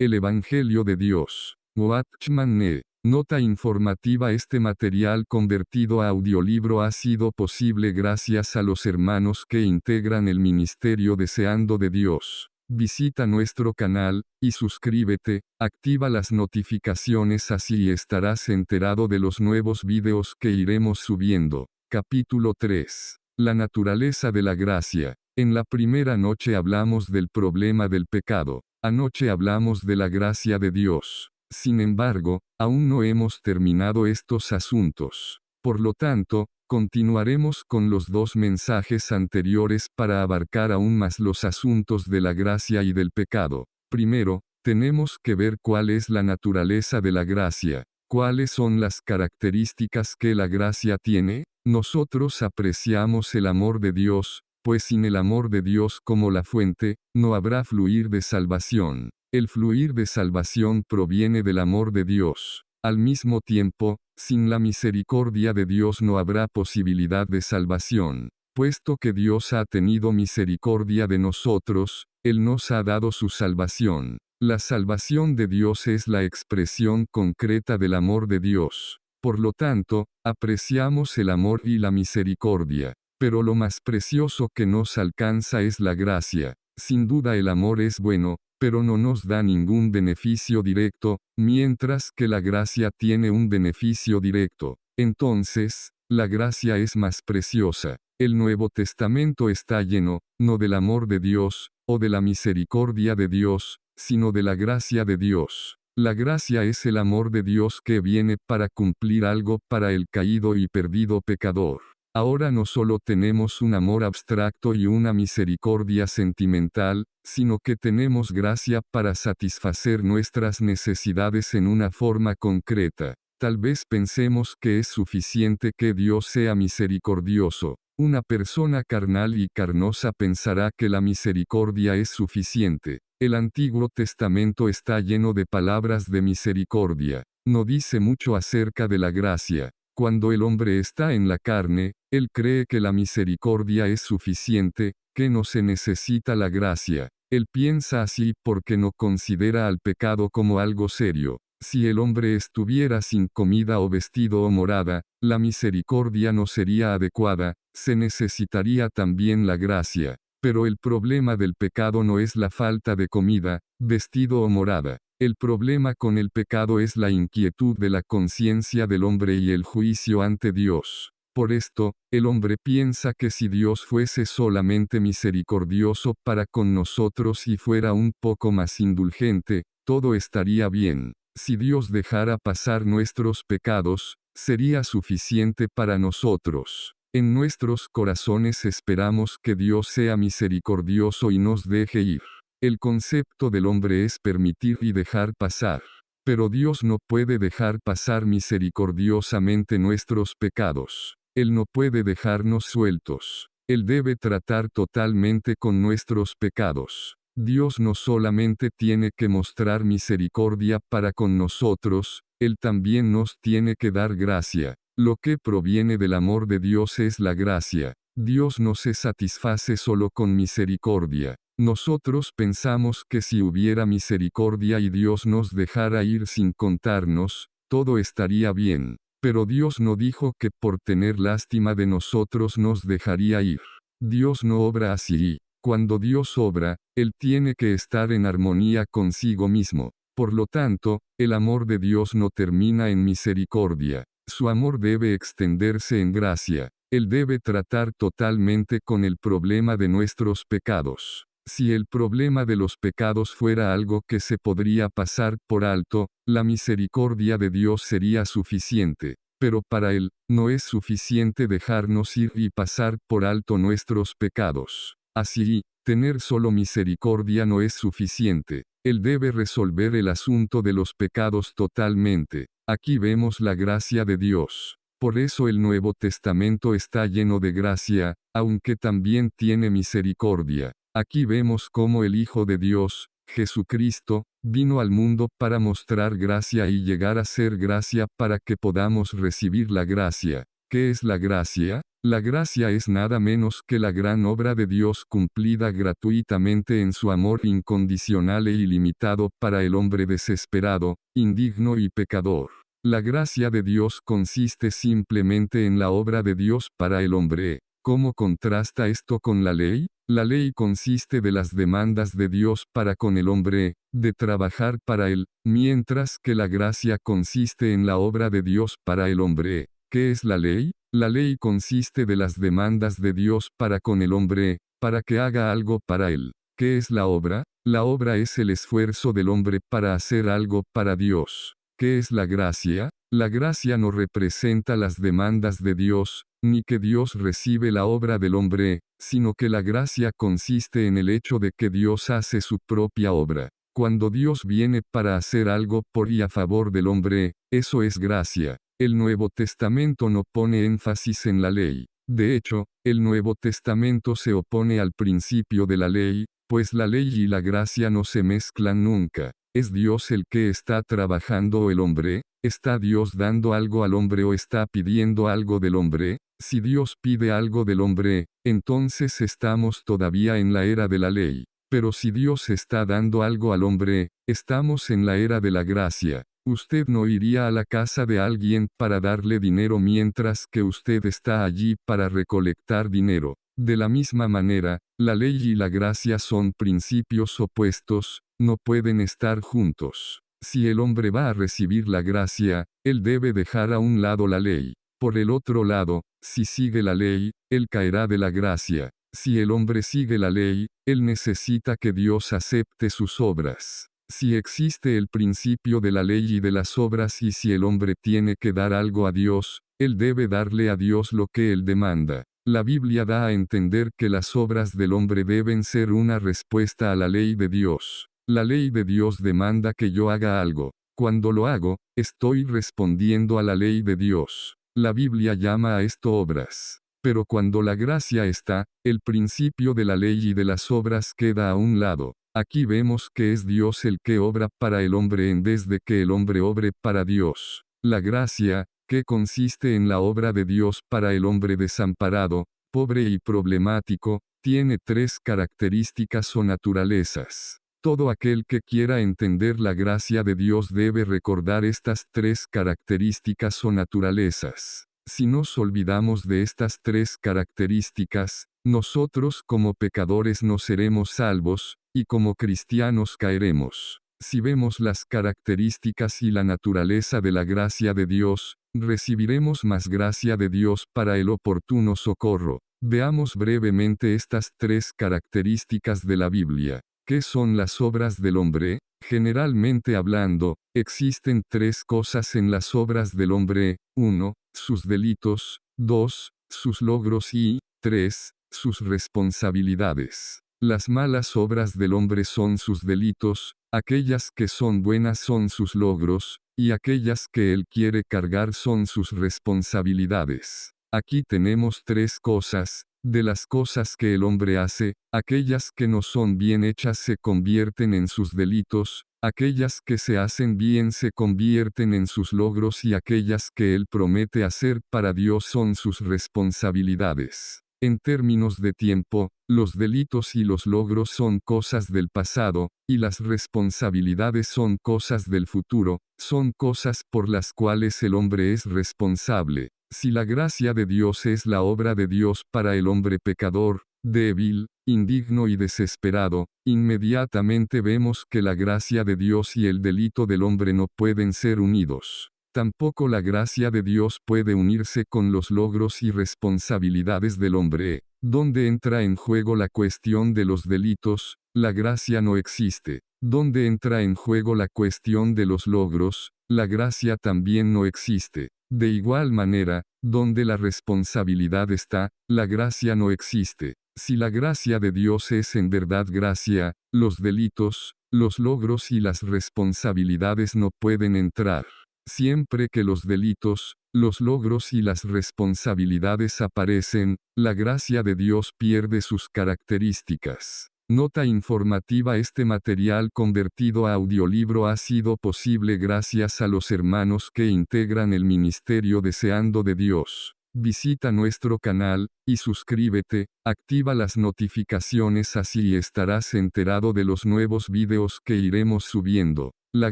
El Evangelio de Dios. Watchman Nee. Nota informativa: este material convertido a audiolibro ha sido posible gracias a los hermanos que integran el Ministerio Deseando de Dios. Visita nuestro canal, y suscríbete, activa las notificaciones, así estarás enterado de los nuevos videos que iremos subiendo. Capítulo 3. La naturaleza de la gracia. En la primera noche hablamos del problema del pecado. Anoche hablamos de la gracia de Dios. Sin embargo, aún no hemos terminado estos asuntos. Por lo tanto, continuaremos con los dos mensajes anteriores para abarcar aún más los asuntos de la gracia y del pecado. Primero, tenemos que ver cuál es la naturaleza de la gracia. ¿Cuáles son las características que la gracia tiene? Nosotros apreciamos el amor de Dios, pues sin el amor de Dios como la fuente, no habrá fluir de salvación. El fluir de salvación proviene del amor de Dios. Al mismo tiempo, sin la misericordia de Dios no habrá posibilidad de salvación. Puesto que Dios ha tenido misericordia de nosotros, Él nos ha dado su salvación. La salvación de Dios es la expresión concreta del amor de Dios. Por lo tanto, apreciamos el amor y la misericordia. Pero lo más precioso que nos alcanza es la gracia. Sin duda el amor es bueno, pero no nos da ningún beneficio directo, mientras que la gracia tiene un beneficio directo. Entonces, la gracia es más preciosa. El Nuevo Testamento está lleno, no del amor de Dios, o de la misericordia de Dios, sino de la gracia de Dios. La gracia es el amor de Dios que viene para cumplir algo para el caído y perdido pecador. Ahora no solo tenemos un amor abstracto y una misericordia sentimental, sino que tenemos gracia para satisfacer nuestras necesidades en una forma concreta. Tal vez pensemos que es suficiente que Dios sea misericordioso. Una persona carnal y carnosa pensará que la misericordia es suficiente. El Antiguo Testamento está lleno de palabras de misericordia. No dice mucho acerca de la gracia. Cuando el hombre está en la carne, él cree que la misericordia es suficiente, que no se necesita la gracia. Él piensa así porque no considera al pecado como algo serio. Si el hombre estuviera sin comida o vestido o morada, la misericordia no sería adecuada, se necesitaría también la gracia. Pero el problema del pecado no es la falta de comida, vestido o morada. El problema con el pecado es la inquietud de la conciencia del hombre y el juicio ante Dios. Por esto, el hombre piensa que si Dios fuese solamente misericordioso para con nosotros y fuera un poco más indulgente, todo estaría bien. Si Dios dejara pasar nuestros pecados, sería suficiente para nosotros. En nuestros corazones esperamos que Dios sea misericordioso y nos deje ir. El concepto del hombre es permitir y dejar pasar. Pero Dios no puede dejar pasar misericordiosamente nuestros pecados. Él no puede dejarnos sueltos. Él debe tratar totalmente con nuestros pecados. Dios no solamente tiene que mostrar misericordia para con nosotros, Él también nos tiene que dar gracia. Lo que proviene del amor de Dios es la gracia. Dios no se satisface solo con misericordia. Nosotros pensamos que si hubiera misericordia y Dios nos dejara ir sin contarnos, todo estaría bien. Pero Dios no dijo que por tener lástima de nosotros nos dejaría ir. Dios no obra así. Cuando Dios obra, Él tiene que estar en armonía consigo mismo. Por lo tanto, el amor de Dios no termina en misericordia. Su amor debe extenderse en gracia. Él debe tratar totalmente con el problema de nuestros pecados. Si el problema de los pecados fuera algo que se podría pasar por alto, la misericordia de Dios sería suficiente. Pero para Él, no es suficiente dejarnos ir y pasar por alto nuestros pecados. Así, tener solo misericordia no es suficiente. Él debe resolver el asunto de los pecados totalmente. Aquí vemos la gracia de Dios. Por eso el Nuevo Testamento está lleno de gracia, aunque también tiene misericordia. Aquí vemos cómo el Hijo de Dios, Jesucristo, vino al mundo para mostrar gracia y llegar a ser gracia para que podamos recibir la gracia. ¿Qué es la gracia? La gracia es nada menos que la gran obra de Dios cumplida gratuitamente en su amor incondicional e ilimitado para el hombre desesperado, indigno y pecador. La gracia de Dios consiste simplemente en la obra de Dios para el hombre. ¿Cómo contrasta esto con la ley? La ley consiste de las demandas de Dios para con el hombre, de trabajar para él, mientras que la gracia consiste en la obra de Dios para el hombre. ¿Qué es la ley? La ley consiste de las demandas de Dios para con el hombre, para que haga algo para él. ¿Qué es la obra? La obra es el esfuerzo del hombre para hacer algo para Dios. ¿Qué es la gracia? La gracia no representa las demandas de Dios, ni que Dios recibe la obra del hombre, sino que la gracia consiste en el hecho de que Dios hace su propia obra. Cuando Dios viene para hacer algo por y a favor del hombre, eso es gracia. El Nuevo Testamento no pone énfasis en la ley. De hecho, el Nuevo Testamento se opone al principio de la ley, pues la ley y la gracia no se mezclan nunca. ¿Es Dios el que está trabajando o el hombre? ¿Está Dios dando algo al hombre o está pidiendo algo del hombre? Si Dios pide algo del hombre, entonces estamos todavía en la era de la ley. Pero si Dios está dando algo al hombre, estamos en la era de la gracia. Usted no iría a la casa de alguien para darle dinero mientras que usted está allí para recolectar dinero. De la misma manera, la ley y la gracia son principios opuestos, no pueden estar juntos. Si el hombre va a recibir la gracia, él debe dejar a un lado la ley. Por el otro lado, si sigue la ley, él caerá de la gracia. Si el hombre sigue la ley, él necesita que Dios acepte sus obras. Si existe el principio de la ley y de las obras y si el hombre tiene que dar algo a Dios, él debe darle a Dios lo que él demanda. La Biblia da a entender que las obras del hombre deben ser una respuesta a la ley de Dios. La ley de Dios demanda que yo haga algo. Cuando lo hago, estoy respondiendo a la ley de Dios. La Biblia llama a esto obras. Pero cuando la gracia está, el principio de la ley y de las obras queda a un lado. Aquí vemos que es Dios el que obra para el hombre en vez de que el hombre obre para Dios. La gracia, que consiste en la obra de Dios para el hombre desamparado, pobre y problemático, tiene tres características o naturalezas. Todo aquel que quiera entender la gracia de Dios debe recordar estas tres características o naturalezas. Si nos olvidamos de estas tres características, nosotros como pecadores no seremos salvos, y como cristianos caeremos. Si vemos las características y la naturaleza de la gracia de Dios, recibiremos más gracia de Dios para el oportuno socorro. Veamos brevemente estas tres características de la Biblia. ¿Qué son las obras del hombre? Generalmente hablando, existen tres cosas en las obras del hombre: 1. Sus delitos; 2. Sus logros y 3. Sus responsabilidades. Las malas obras del hombre son sus delitos, aquellas que son buenas son sus logros, y aquellas que él quiere cargar son sus responsabilidades. Aquí tenemos tres cosas. De las cosas que el hombre hace, aquellas que no son bien hechas se convierten en sus delitos, aquellas que se hacen bien se convierten en sus logros y aquellas que él promete hacer para Dios son sus responsabilidades. En términos de tiempo, los delitos y los logros son cosas del pasado, y las responsabilidades son cosas del futuro, son cosas por las cuales el hombre es responsable. Si la gracia de Dios es la obra de Dios para el hombre pecador, débil, indigno y desesperado, inmediatamente vemos que la gracia de Dios y el delito del hombre no pueden ser unidos. Tampoco la gracia de Dios puede unirse con los logros y responsabilidades del hombre. Donde entra en juego la cuestión de los delitos, la gracia no existe. Donde entra en juego la cuestión de los logros, la gracia también no existe. De igual manera, donde la responsabilidad está, la gracia no existe. Si la gracia de Dios es en verdad gracia, los delitos, los logros y las responsabilidades no pueden entrar. Siempre que los delitos, los logros y las responsabilidades aparecen, la gracia de Dios pierde sus características. Nota informativa: este material convertido a audiolibro ha sido posible gracias a los hermanos que integran el ministerio Deseando de Dios. Visita nuestro canal, y suscríbete, activa las notificaciones así estarás enterado de los nuevos videos que iremos subiendo. La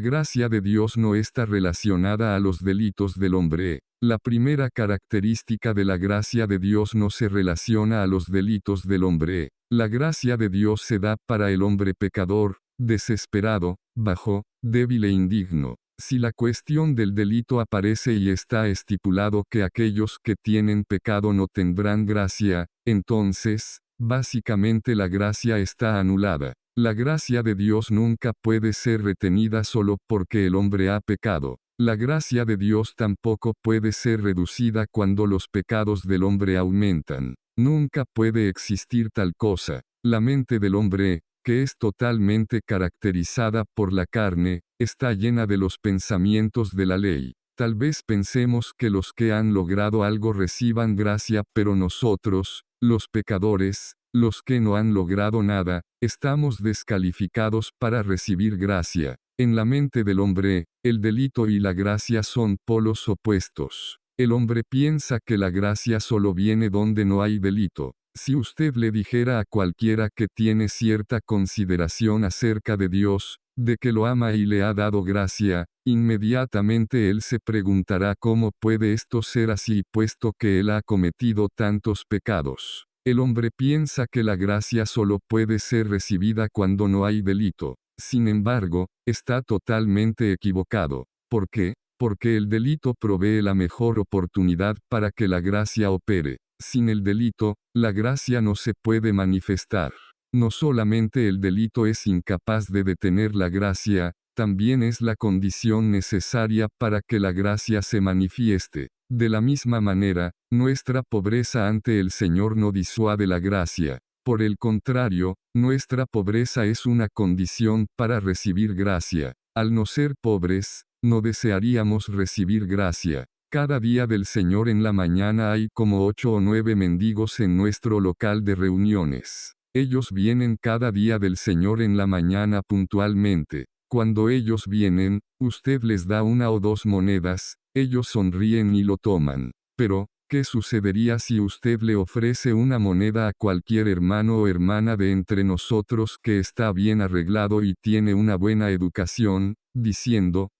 gracia de Dios no está relacionada a los delitos del hombre. La primera característica de la gracia de Dios no se relaciona a los delitos del hombre. La gracia de Dios se da para el hombre pecador, desesperado, bajo, débil e indigno. Si la cuestión del delito aparece y está estipulado que aquellos que tienen pecado no tendrán gracia, entonces, básicamente la gracia está anulada. La gracia de Dios nunca puede ser retenida solo porque el hombre ha pecado. La gracia de Dios tampoco puede ser reducida cuando los pecados del hombre aumentan. Nunca puede existir tal cosa. La mente del hombre, que es totalmente caracterizada por la carne, está llena de los pensamientos de la ley. Tal vez pensemos que los que han logrado algo reciban gracia, pero nosotros, los pecadores, los que no han logrado nada, estamos descalificados para recibir gracia. En la mente del hombre, el delito y la gracia son polos opuestos. El hombre piensa que la gracia solo viene donde no hay delito. Si usted le dijera a cualquiera que tiene cierta consideración acerca de Dios, de que lo ama y le ha dado gracia, inmediatamente él se preguntará cómo puede esto ser así puesto que él ha cometido tantos pecados. El hombre piensa que la gracia solo puede ser recibida cuando no hay delito. Sin embargo, está totalmente equivocado. ¿Por qué? Porque el delito provee la mejor oportunidad para que la gracia opere. Sin el delito, la gracia no se puede manifestar. No solamente el delito es incapaz de detener la gracia, también es la condición necesaria para que la gracia se manifieste. De la misma manera, nuestra pobreza ante el Señor no disuade la gracia. Por el contrario, nuestra pobreza es una condición para recibir gracia. Al no ser pobres, no desearíamos recibir gracia. Cada día del Señor en la mañana hay como 8 o 9 mendigos en nuestro local de reuniones. Ellos vienen cada día del Señor en la mañana puntualmente. Cuando ellos vienen, usted les da 1 o 2 monedas, ellos sonríen y lo toman. Pero, ¿qué sucedería si usted le ofrece una moneda a cualquier hermano o hermana de entre nosotros que está bien arreglado y tiene una buena educación, diciendo,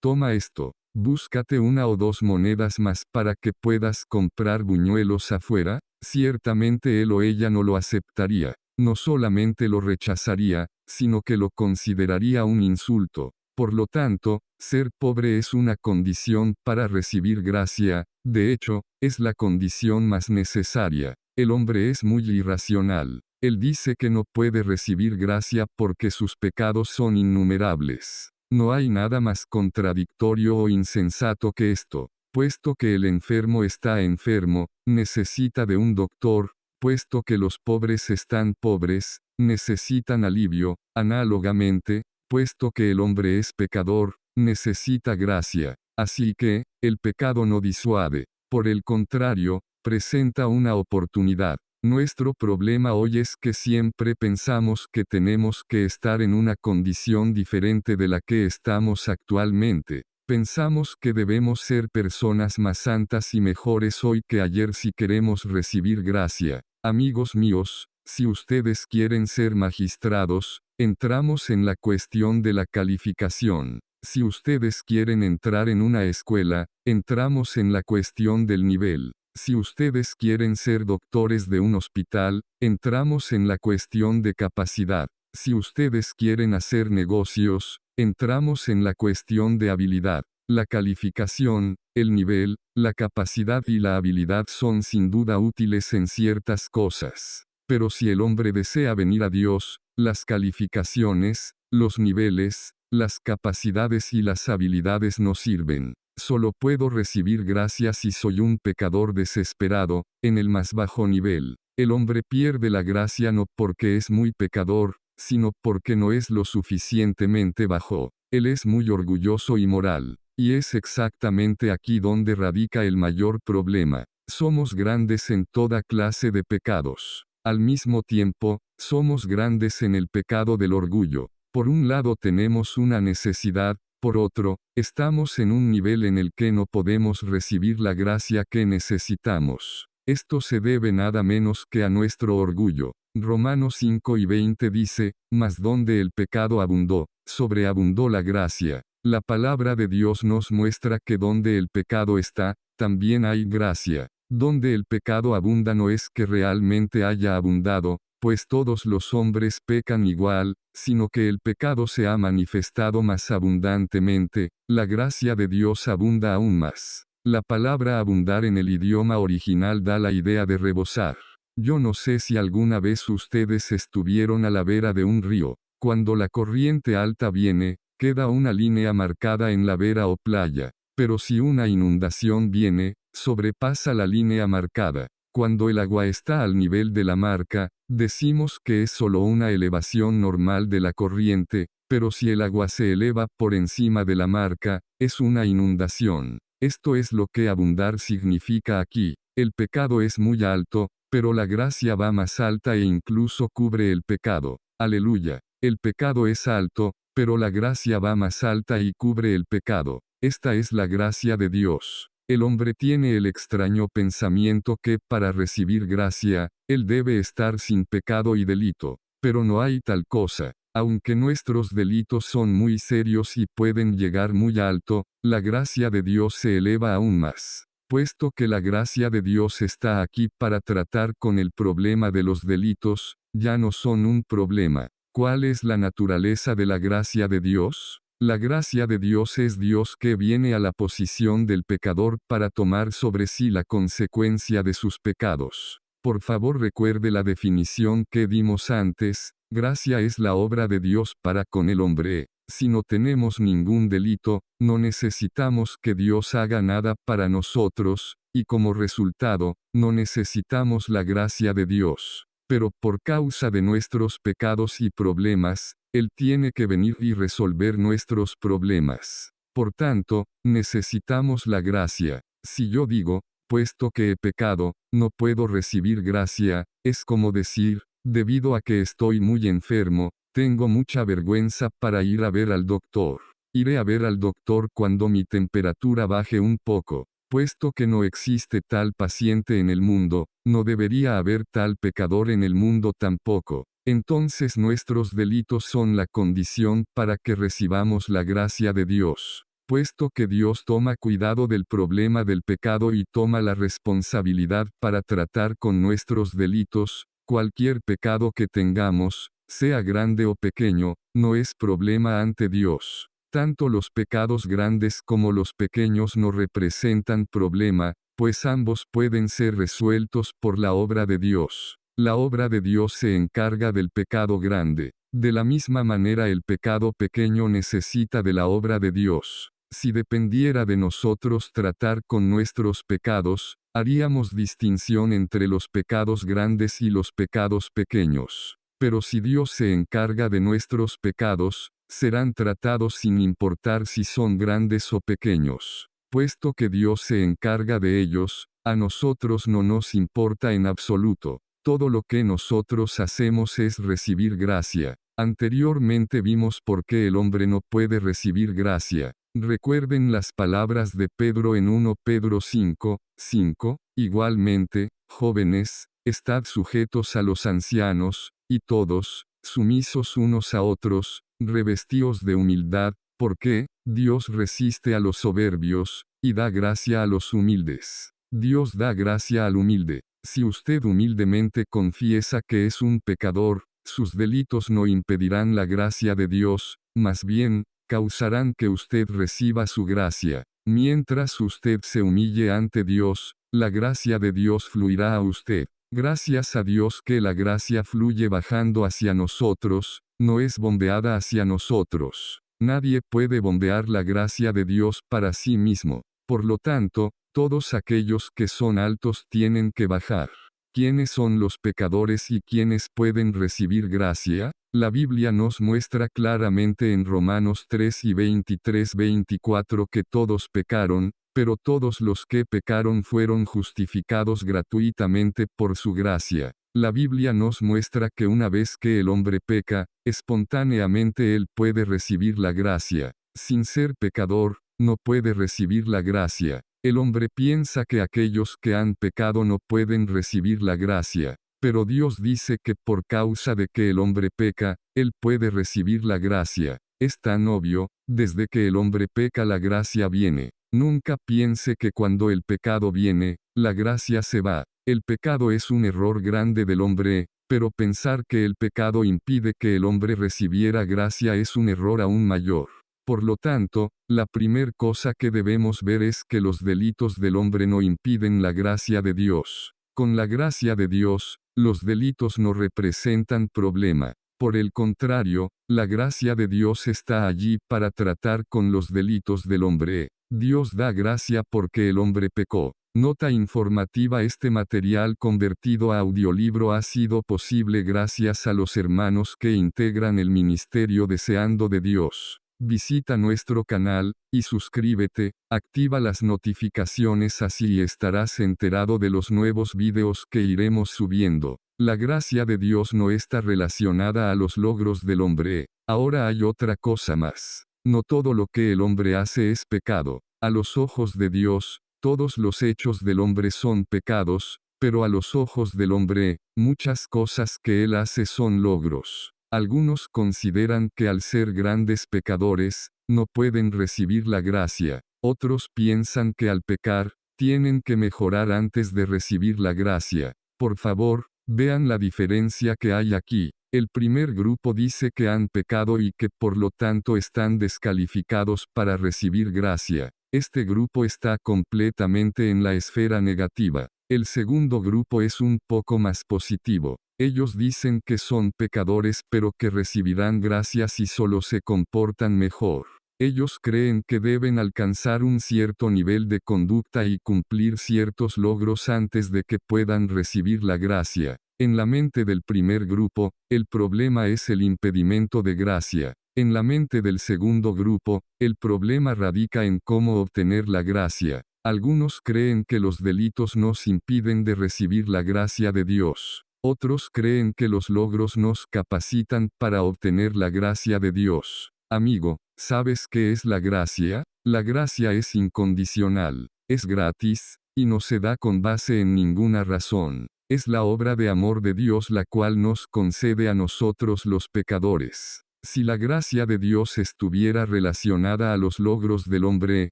toma esto, búscate 1 o 2 monedas más para que puedas comprar buñuelos afuera? Ciertamente él o ella no lo aceptaría. No solamente lo rechazaría, sino que lo consideraría un insulto. Por lo tanto, ser pobre es una condición para recibir gracia, de hecho, es la condición más necesaria. El hombre es muy irracional. Él dice que no puede recibir gracia porque sus pecados son innumerables. No hay nada más contradictorio o insensato que esto. Puesto que el enfermo está enfermo, necesita de un doctor, puesto que los pobres están pobres, necesitan alivio, análogamente, puesto que el hombre es pecador, necesita gracia. Así que, el pecado no disuade. Por el contrario, presenta una oportunidad. Nuestro problema hoy es que siempre pensamos que tenemos que estar en una condición diferente de la que estamos actualmente. Pensamos que debemos ser personas más santas y mejores hoy que ayer si queremos recibir gracia. Amigos míos, si ustedes quieren ser magistrados, entramos en la cuestión de la calificación. Si ustedes quieren entrar en una escuela, entramos en la cuestión del nivel. Si ustedes quieren ser doctores de un hospital, entramos en la cuestión de capacidad. Si ustedes quieren hacer negocios, entramos en la cuestión de habilidad. La calificación, el nivel, la capacidad y la habilidad son sin duda útiles en ciertas cosas. Pero si el hombre desea venir a Dios, las calificaciones, los niveles, las capacidades y las habilidades no sirven. Solo puedo recibir gracia si soy un pecador desesperado, en el más bajo nivel. El hombre pierde la gracia no porque es muy pecador, sino porque no es lo suficientemente bajo. Él es muy orgulloso y moral. Y es exactamente aquí donde radica el mayor problema. Somos grandes en toda clase de pecados. Al mismo tiempo, somos grandes en el pecado del orgullo. Por un lado tenemos una necesidad, Por otro, estamos en un nivel en el que no podemos recibir la gracia que necesitamos. Esto se debe nada menos que a nuestro orgullo. Romanos 5:20 dice, mas donde el pecado abundó, sobreabundó la gracia. La palabra de Dios nos muestra que donde el pecado está, también hay gracia. Donde el pecado abunda no es que realmente haya abundado, pues todos los hombres pecan igual, sino que el pecado se ha manifestado más abundantemente, la gracia de Dios abunda aún más. La palabra abundar en el idioma original da la idea de rebosar. Yo no sé si alguna vez ustedes estuvieron a la vera de un río. Cuando la corriente alta viene, queda una línea marcada en la vera o playa. Pero si una inundación viene, sobrepasa la línea marcada. Cuando el agua está al nivel de la marca, decimos que es solo una elevación normal de la corriente, pero si el agua se eleva por encima de la marca, es una inundación. Esto es lo que abundar significa aquí. El pecado es muy alto, pero la gracia va más alta e incluso cubre el pecado. Aleluya. El pecado es alto, pero la gracia va más alta y cubre el pecado. Esta es la gracia de Dios. El hombre tiene el extraño pensamiento que, para recibir gracia, él debe estar sin pecado y delito. Pero no hay tal cosa. Aunque nuestros delitos son muy serios y pueden llegar muy alto, la gracia de Dios se eleva aún más. Puesto que la gracia de Dios está aquí para tratar con el problema de los delitos, ya no son un problema. ¿Cuál es la naturaleza de la gracia de Dios? La gracia de Dios es Dios que viene a la posición del pecador para tomar sobre sí la consecuencia de sus pecados. Por favor recuerde la definición que dimos antes, gracia es la obra de Dios para con el hombre. Si no tenemos ningún delito, no necesitamos que Dios haga nada para nosotros, y como resultado, no necesitamos la gracia de Dios. Pero por causa de nuestros pecados y problemas, Él tiene que venir y resolver nuestros problemas. Por tanto, necesitamos la gracia. Si yo digo, puesto que he pecado, no puedo recibir gracia, es como decir, debido a que estoy muy enfermo, tengo mucha vergüenza para ir a ver al doctor. Iré a ver al doctor cuando mi temperatura baje un poco. Puesto que no existe tal paciente en el mundo, no debería haber tal pecador en el mundo tampoco. Entonces nuestros delitos son la condición para que recibamos la gracia de Dios. Puesto que Dios toma cuidado del problema del pecado y toma la responsabilidad para tratar con nuestros delitos, cualquier pecado que tengamos, sea grande o pequeño, no es problema ante Dios. Tanto los pecados grandes como los pequeños no representan problema, pues ambos pueden ser resueltos por la obra de Dios. La obra de Dios se encarga del pecado grande. De la misma manera el pecado pequeño necesita de la obra de Dios. Si dependiera de nosotros tratar con nuestros pecados, haríamos distinción entre los pecados grandes y los pecados pequeños. Pero si Dios se encarga de nuestros pecados, serán tratados sin importar si son grandes o pequeños. Puesto que Dios se encarga de ellos, a nosotros no nos importa en absoluto. Todo lo que nosotros hacemos es recibir gracia. Anteriormente vimos por qué el hombre no puede recibir gracia. Recuerden las palabras de Pedro en 1 Pedro 5:5, igualmente, jóvenes, estad sujetos a los ancianos, y todos, sumisos unos a otros, revestíos de humildad, porque Dios resiste a los soberbios, y da gracia a los humildes. Dios da gracia al humilde. Si usted humildemente confiesa que es un pecador, sus delitos no impedirán la gracia de Dios, más bien, causarán que usted reciba su gracia. Mientras usted se humille ante Dios, la gracia de Dios fluirá a usted. Gracias a Dios que la gracia fluye bajando hacia nosotros, no es bombeada hacia nosotros. Nadie puede bombear la gracia de Dios para sí mismo. Por lo tanto, todos aquellos que son altos tienen que bajar. ¿Quiénes son los pecadores y quiénes pueden recibir gracia? La Biblia nos muestra claramente en Romanos 3 y 23-24 que todos pecaron, pero todos los que pecaron fueron justificados gratuitamente por su gracia. La Biblia nos muestra que una vez que el hombre peca, espontáneamente él puede recibir la gracia. sin ser pecador, no puede recibir la gracia. El hombre piensa que aquellos que han pecado no pueden recibir la gracia. Pero Dios dice que por causa de que el hombre peca, él puede recibir la gracia. Es tan obvio, desde que el hombre peca la gracia viene. Nunca piense que cuando el pecado viene, la gracia se va. El pecado es un error grande del hombre, pero pensar que el pecado impide que el hombre recibiera gracia es un error aún mayor. Por lo tanto, la primer cosa que debemos ver es que los delitos del hombre no impiden la gracia de Dios. Con la gracia de Dios, los delitos no representan problema. Por el contrario, la gracia de Dios está allí para tratar con los delitos del hombre. Dios da gracia porque el hombre pecó. Nota informativa: este material convertido a audiolibro ha sido posible gracias a los hermanos que integran el ministerio Deseando de Dios. Visita nuestro canal, y suscríbete, activa las notificaciones, así estarás enterado de los nuevos videos que iremos subiendo. La gracia de Dios no está relacionada a los logros del hombre. Ahora hay otra cosa más. No todo lo que el hombre hace es pecado. A los ojos de Dios, todos los hechos del hombre son pecados, pero a los ojos del hombre, muchas cosas que él hace son logros. Algunos consideran que al ser grandes pecadores, no pueden recibir la gracia. Otros piensan que al pecar, tienen que mejorar antes de recibir la gracia. Por favor, vean la diferencia que hay aquí. El primer grupo dice que han pecado y que por lo tanto están descalificados para recibir gracia. Este grupo está completamente en la esfera negativa. El segundo grupo es un poco más positivo. Ellos dicen que son pecadores pero que recibirán gracia si solo se comportan mejor. Ellos creen que deben alcanzar un cierto nivel de conducta y cumplir ciertos logros antes de que puedan recibir la gracia. En la mente del primer grupo, el problema es el impedimento de gracia. En la mente del segundo grupo, el problema radica en cómo obtener la gracia. Algunos creen que los delitos nos impiden de recibir la gracia de Dios. Otros creen que los logros nos capacitan para obtener la gracia de Dios. Amigo, ¿sabes qué es la gracia? La gracia es incondicional, es gratis, y no se da con base en ninguna razón. Es la obra de amor de Dios la cual nos concede a nosotros los pecadores. Si la gracia de Dios estuviera relacionada a los logros del hombre,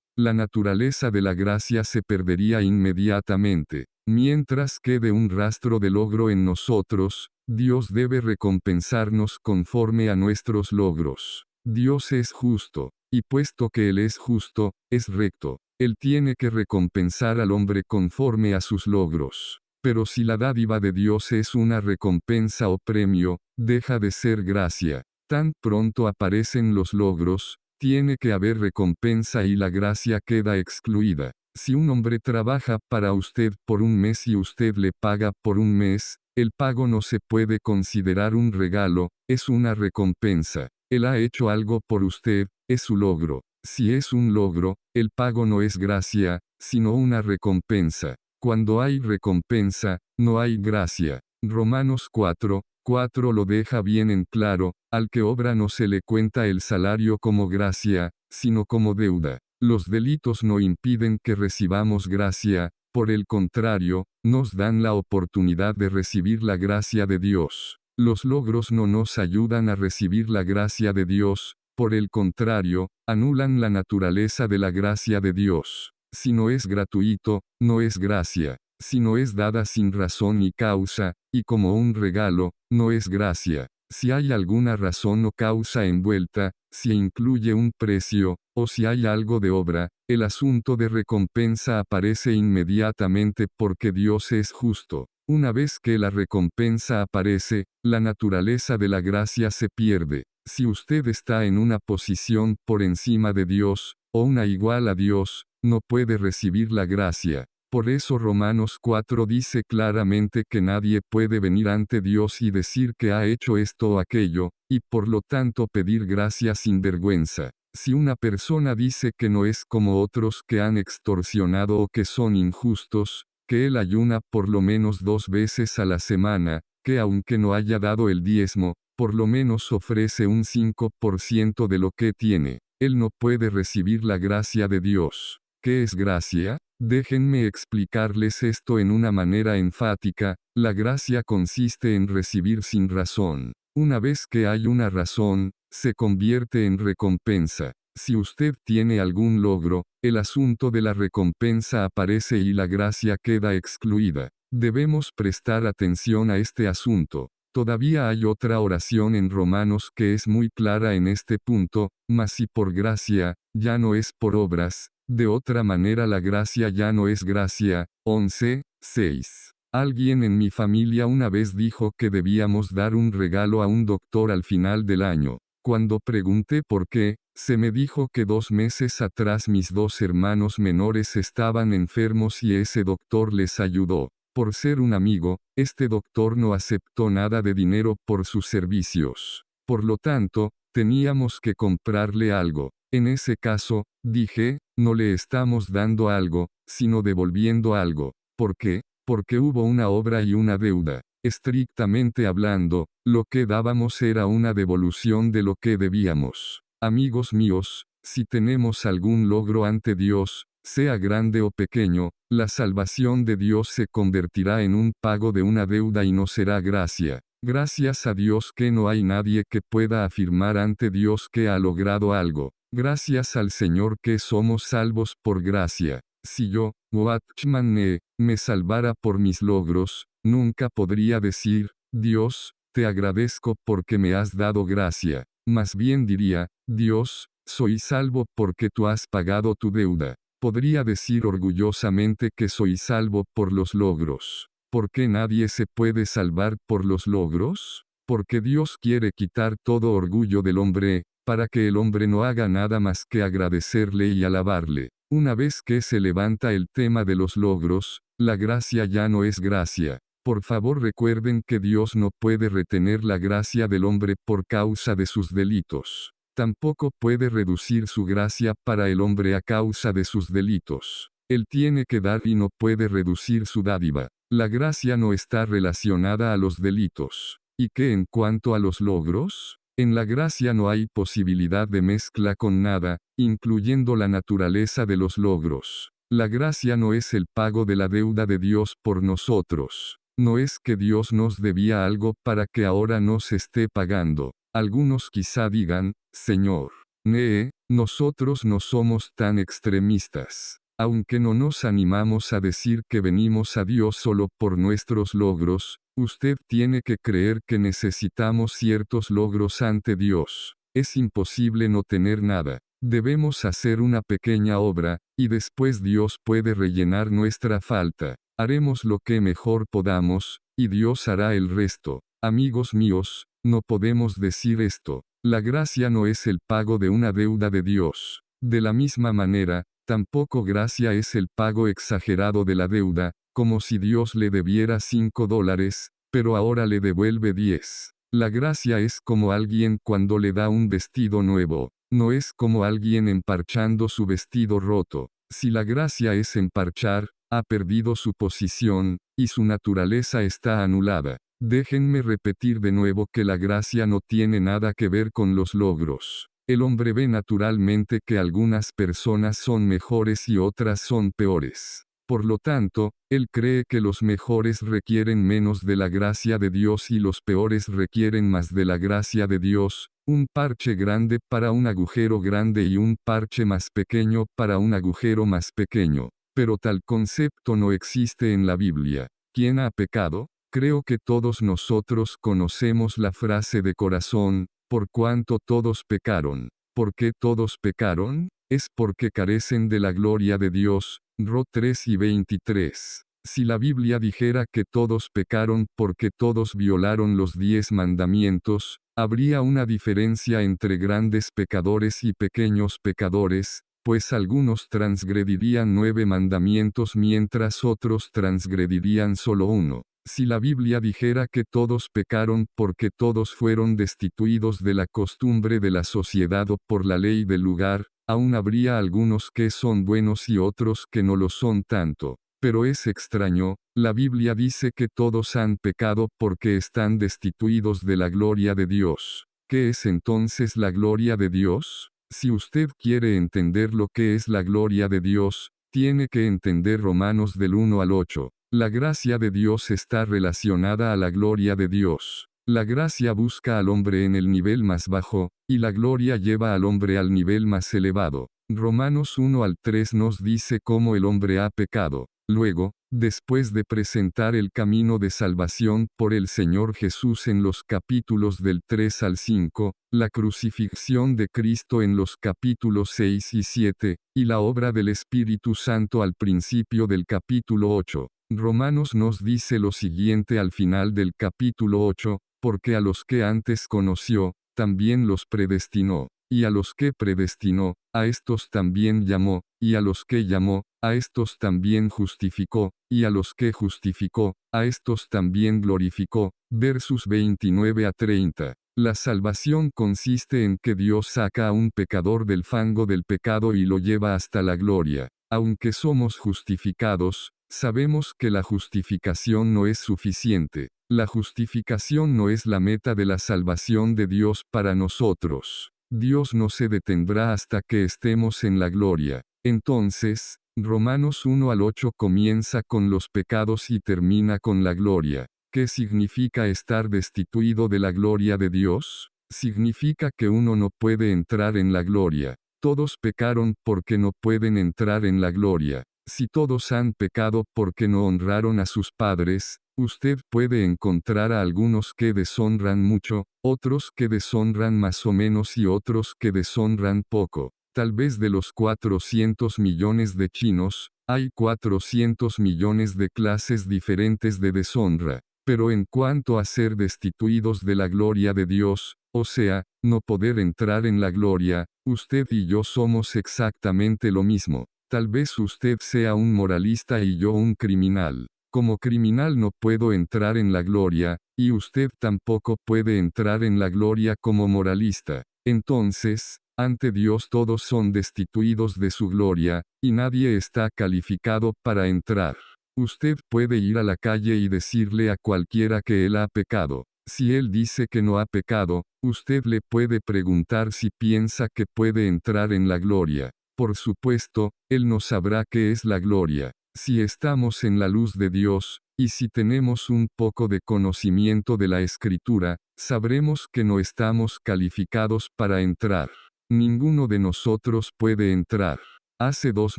la naturaleza de la gracia se perdería inmediatamente. Mientras quede un rastro de logro en nosotros, Dios debe recompensarnos conforme a nuestros logros. Dios es justo, y puesto que Él es justo, es recto. Él tiene que recompensar al hombre conforme a sus logros. Pero si la dádiva de Dios es una recompensa o premio, deja de ser gracia. Tan pronto aparecen los logros, tiene que haber recompensa y la gracia queda excluida. Si un hombre trabaja para usted por un mes y usted le paga por un mes, el pago no se puede considerar un regalo, es una recompensa. Él ha hecho algo por usted, es su logro. Si es un logro, el pago no es gracia, sino una recompensa. Cuando hay recompensa, no hay gracia. Romanos 4:4 lo deja bien en claro: al que obra no se le cuenta el salario como gracia, sino como deuda. Los delitos no impiden que recibamos gracia, por el contrario, nos dan la oportunidad de recibir la gracia de Dios. Los logros no nos ayudan a recibir la gracia de Dios, por el contrario, anulan la naturaleza de la gracia de Dios. Si no es gratuito, no es gracia. Si no es dada sin razón ni causa, y como un regalo, no es gracia. Si hay alguna razón o causa envuelta, si incluye un precio, o si hay algo de obra, el asunto de recompensa aparece inmediatamente porque Dios es justo. Una vez que la recompensa aparece, la naturaleza de la gracia se pierde. Si usted está en una posición por encima de Dios, o una igual a Dios, no puede recibir la gracia. Por eso Romanos 4 dice claramente que nadie puede venir ante Dios y decir que ha hecho esto o aquello, y por lo tanto pedir gracia sin vergüenza. Si una persona dice que no es como otros que han extorsionado o que son injustos, que él ayuna por lo menos 2 veces a la semana, que aunque no haya dado el diezmo, por lo menos ofrece un 5% de lo que tiene. él no puede recibir la gracia de Dios. ¿Qué es gracia? Déjenme explicarles esto en una manera enfática. La gracia consiste en recibir sin razón. Una vez que hay una razón, se convierte en recompensa. Si usted tiene algún logro, el asunto de la recompensa aparece y la gracia queda excluida. Debemos prestar atención a este asunto. Todavía hay otra oración en Romanos que es muy clara en este punto, mas si por gracia, ya no es por obras, de otra manera la gracia ya no es gracia. 11:6. Alguien en mi familia una vez dijo que debíamos dar un regalo a un doctor al final del año. Cuando pregunté por qué, se me dijo que 2 meses atrás mis 2 hermanos menores estaban enfermos y ese doctor les ayudó. Por ser un amigo, este doctor no aceptó nada de dinero por sus servicios. Por lo tanto, teníamos que comprarle algo. En ese caso, dije, no le estamos dando algo, sino devolviendo algo. ¿Por qué? Porque hubo una obra y una deuda. Estrictamente hablando, lo que dábamos era una devolución de lo que debíamos. Amigos míos, si tenemos algún logro ante Dios, sea grande o pequeño, la salvación de Dios se convertirá en un pago de una deuda y no será gracia. Gracias a Dios que no hay nadie que pueda afirmar ante Dios que ha logrado algo. Gracias al Señor que somos salvos por gracia. Si yo, Watchman Nee, me salvara por mis logros, nunca podría decir, Dios, te agradezco porque me has dado gracia. Más bien diría, Dios, soy salvo porque tú has pagado tu deuda. Podría decir orgullosamente que soy salvo por los logros. ¿Por qué nadie se puede salvar por los logros? Porque Dios quiere quitar todo orgullo del hombre, para que el hombre no haga nada más que agradecerle y alabarle. Una vez que se levanta el tema de los logros, la gracia ya no es gracia. Por favor recuerden que Dios no puede retener la gracia del hombre por causa de sus delitos. Tampoco puede reducir su gracia para el hombre a causa de sus delitos. Él tiene que dar y no puede reducir su dádiva. La gracia no está relacionada a los delitos. ¿Y qué en cuanto a los logros? En la gracia no hay posibilidad de mezcla con nada, incluyendo la naturaleza de los logros. La gracia no es el pago de la deuda de Dios por nosotros. No es que Dios nos debía algo para que ahora nos esté pagando. Algunos quizá digan, Señor, Nee, nosotros no somos tan extremistas. Aunque no nos animamos a decir que venimos a Dios solo por nuestros logros, usted tiene que creer que necesitamos ciertos logros ante Dios. Es imposible no tener nada. Debemos hacer una pequeña obra, y después Dios puede rellenar nuestra falta. Haremos lo que mejor podamos, y Dios hará el resto. Amigos míos, no podemos decir esto. La gracia no es el pago de una deuda de Dios. De la misma manera, tampoco gracia es el pago exagerado de la deuda, como si Dios le debiera $5, pero ahora le devuelve 10. La gracia es como alguien cuando le da un vestido nuevo. No es como alguien emparchando su vestido roto. Si la gracia es emparchar, ha perdido su posición, y su naturaleza está anulada. Déjenme repetir de nuevo que la gracia no tiene nada que ver con los logros. El hombre ve naturalmente que algunas personas son mejores y otras son peores. Por lo tanto, él cree que los mejores requieren menos de la gracia de Dios y los peores requieren más de la gracia de Dios, un parche grande para un agujero grande y un parche más pequeño para un agujero más pequeño. Pero tal concepto no existe en la Biblia. ¿Quién ha pecado? Creo que todos nosotros conocemos la frase de corazón, por cuanto todos pecaron. ¿Por qué todos pecaron? Es porque carecen de la gloria de Dios. Ro 3:23. Si la Biblia dijera que todos pecaron porque todos violaron los 10 mandamientos, habría una diferencia entre grandes pecadores y pequeños pecadores, pues algunos transgredirían 9 mandamientos mientras otros transgredirían solo uno. Si la Biblia dijera que todos pecaron porque todos fueron destituidos de la costumbre de la sociedad o por la ley del lugar, aún habría algunos que son buenos y otros que no lo son tanto. Pero es extraño, la Biblia dice que todos han pecado porque están destituidos de la gloria de Dios. ¿Qué es entonces la gloria de Dios? Si usted quiere entender lo que es la gloria de Dios, tiene que entender Romanos del 1 al 8. La gracia de Dios está relacionada a la gloria de Dios. La gracia busca al hombre en el nivel más bajo, y la gloria lleva al hombre al nivel más elevado. Romanos 1 al 3 nos dice cómo el hombre ha pecado. Luego, después de presentar el camino de salvación por el Señor Jesús en los capítulos del 3 al 5, la crucifixión de Cristo en los capítulos 6 y 7, y la obra del Espíritu Santo al principio del capítulo 8, Romanos nos dice lo siguiente al final del capítulo 8, porque a los que antes conoció, también los predestinó, y a los que predestinó, a estos también llamó, y a los que llamó, a estos también justificó, y a los que justificó, a estos también glorificó. Versos 29 a 30. La salvación consiste en que Dios saca a un pecador del fango del pecado y lo lleva hasta la gloria. Aunque somos justificados, sabemos que la justificación no es suficiente. La justificación no es la meta de la salvación de Dios para nosotros. Dios no se detendrá hasta que estemos en la gloria. Entonces, Romanos 1 al 8 comienza con los pecados y termina con la gloria. ¿Qué significa estar destituido de la gloria de Dios? Significa que uno no puede entrar en la gloria. Todos pecaron porque no pueden entrar en la gloria. Si todos han pecado porque no honraron a sus padres, usted puede encontrar a algunos que deshonran mucho, otros que deshonran más o menos y otros que deshonran poco. Tal vez de los 400 millones de chinos, hay 400 millones de clases diferentes de deshonra. Pero en cuanto a ser destituidos de la gloria de Dios, o sea, no poder entrar en la gloria, usted y yo somos exactamente lo mismo. Tal vez usted sea un moralista y yo un criminal. Como criminal no puedo entrar en la gloria, y usted tampoco puede entrar en la gloria como moralista. Entonces, ante Dios todos son destituidos de su gloria, y nadie está calificado para entrar. Usted puede ir a la calle y decirle a cualquiera que él ha pecado. Si él dice que no ha pecado, usted le puede preguntar si piensa que puede entrar en la gloria. Por supuesto, él no sabrá qué es la gloria. Si estamos en la luz de Dios, y si tenemos un poco de conocimiento de la Escritura, sabremos que no estamos calificados para entrar. Ninguno de nosotros puede entrar. Hace 2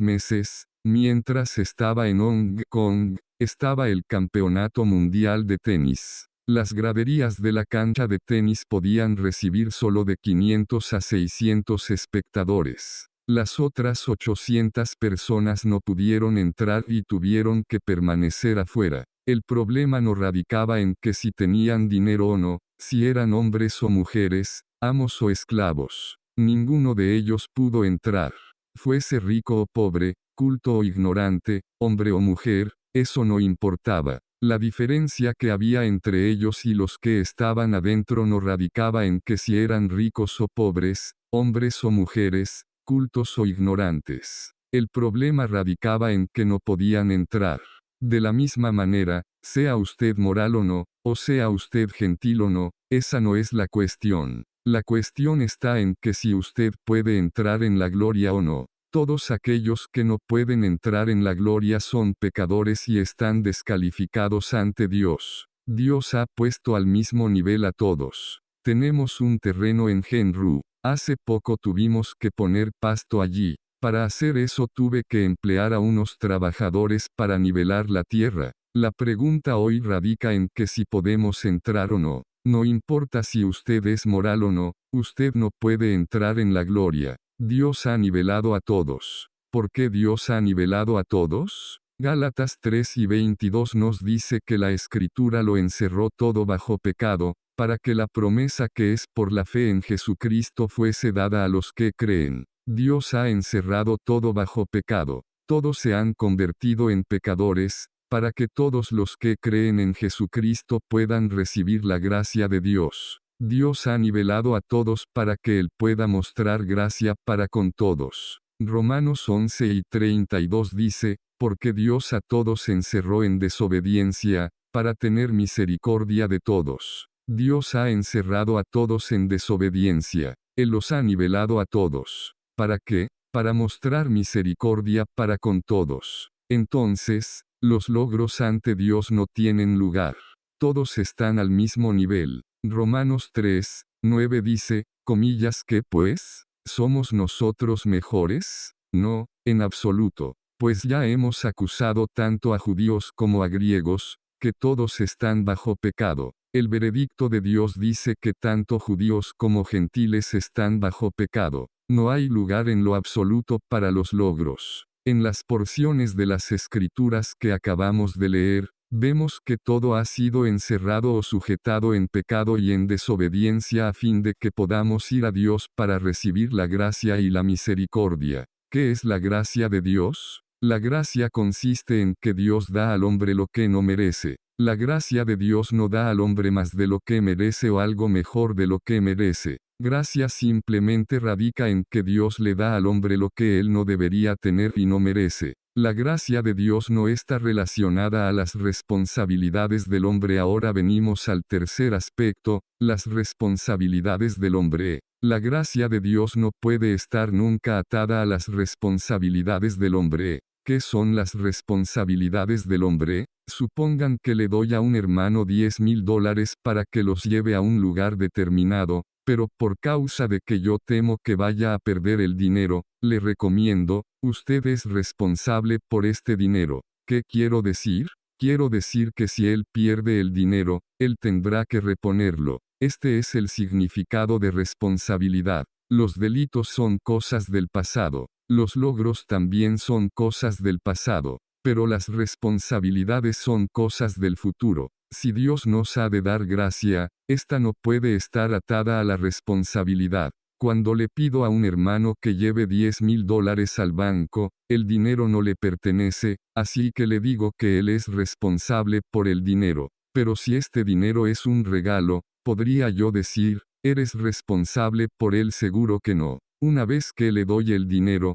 meses, mientras estaba en Hong Kong, estaba el Campeonato Mundial de Tenis. Las graderías de la cancha de tenis podían recibir solo de 500 a 600 espectadores. Las otras 800 personas no pudieron entrar y tuvieron que permanecer afuera. El problema no radicaba en que si tenían dinero o no, si eran hombres o mujeres, amos o esclavos. Ninguno de ellos pudo entrar. Fuese rico o pobre, culto o ignorante, hombre o mujer, eso no importaba. La diferencia que había entre ellos y los que estaban adentro no radicaba en que si eran ricos o pobres, hombres o mujeres, cultos o ignorantes. El problema radicaba en que no podían entrar. De la misma manera, sea usted moral o no, o sea usted gentil o no, esa no es la cuestión. La cuestión está en que si usted puede entrar en la gloria o no. Todos aquellos que no pueden entrar en la gloria son pecadores y están descalificados ante Dios. Dios ha puesto al mismo nivel a todos. Tenemos un terreno en Genru. Hace poco tuvimos que poner pasto allí. Para hacer eso tuve que emplear a unos trabajadores para nivelar la tierra. La pregunta hoy radica en que si podemos entrar o no. No importa si usted es moral o no, usted no puede entrar en la gloria. Dios ha nivelado a todos. ¿Por qué Dios ha nivelado a todos? Gálatas 3 y 22 nos dice que la Escritura lo encerró todo bajo pecado, para que la promesa que es por la fe en Jesucristo fuese dada a los que creen. Dios ha encerrado todo bajo pecado. Todos se han convertido en pecadores, para que todos los que creen en Jesucristo puedan recibir la gracia de Dios. Dios ha nivelado a todos para que Él pueda mostrar gracia para con todos. Romanos 11 y 32 dice, porque Dios a todos encerró en desobediencia, para tener misericordia de todos. Dios ha encerrado a todos en desobediencia. Él los ha nivelado a todos. ¿Para qué? Para mostrar misericordia para con todos. Entonces, los logros ante Dios no tienen lugar. Todos están al mismo nivel. Romanos 3, 9 dice, comillas que pues, ¿somos nosotros mejores? No, en absoluto. Pues ya hemos acusado tanto a judíos como a griegos, que todos están bajo pecado. El veredicto de Dios dice que tanto judíos como gentiles están bajo pecado. No hay lugar en lo absoluto para los logros. En las porciones de las escrituras que acabamos de leer, vemos que todo ha sido encerrado o sujetado en pecado y en desobediencia a fin de que podamos ir a Dios para recibir la gracia y la misericordia. ¿Qué es la gracia de Dios? La gracia consiste en que Dios da al hombre lo que no merece. La gracia de Dios no da al hombre más de lo que merece o algo mejor de lo que merece. Gracia simplemente radica en que Dios le da al hombre lo que él no debería tener y no merece. La gracia de Dios no está relacionada a las responsabilidades del hombre. Ahora venimos al tercer aspecto, las responsabilidades del hombre. La gracia de Dios no puede estar nunca atada a las responsabilidades del hombre. ¿Qué son las responsabilidades del hombre? Supongan que le doy a un hermano $10,000 para que los lleve a un lugar determinado, pero por causa de que yo temo que vaya a perder el dinero, le recomiendo, usted es responsable por este dinero. ¿Qué quiero decir? Quiero decir que si él pierde el dinero, él tendrá que reponerlo. Este es el significado de responsabilidad. Los delitos son cosas del pasado. Los logros también son cosas del pasado. Pero las responsabilidades son cosas del futuro. Si Dios nos ha de dar gracia, esta no puede estar atada a la responsabilidad. Cuando le pido a un hermano que lleve $10,000 al banco, el dinero no le pertenece, así que le digo que él es responsable por el dinero. Pero si este dinero es un regalo, podría yo decir, ¿eres responsable por él? Seguro que no. Una vez que le doy el dinero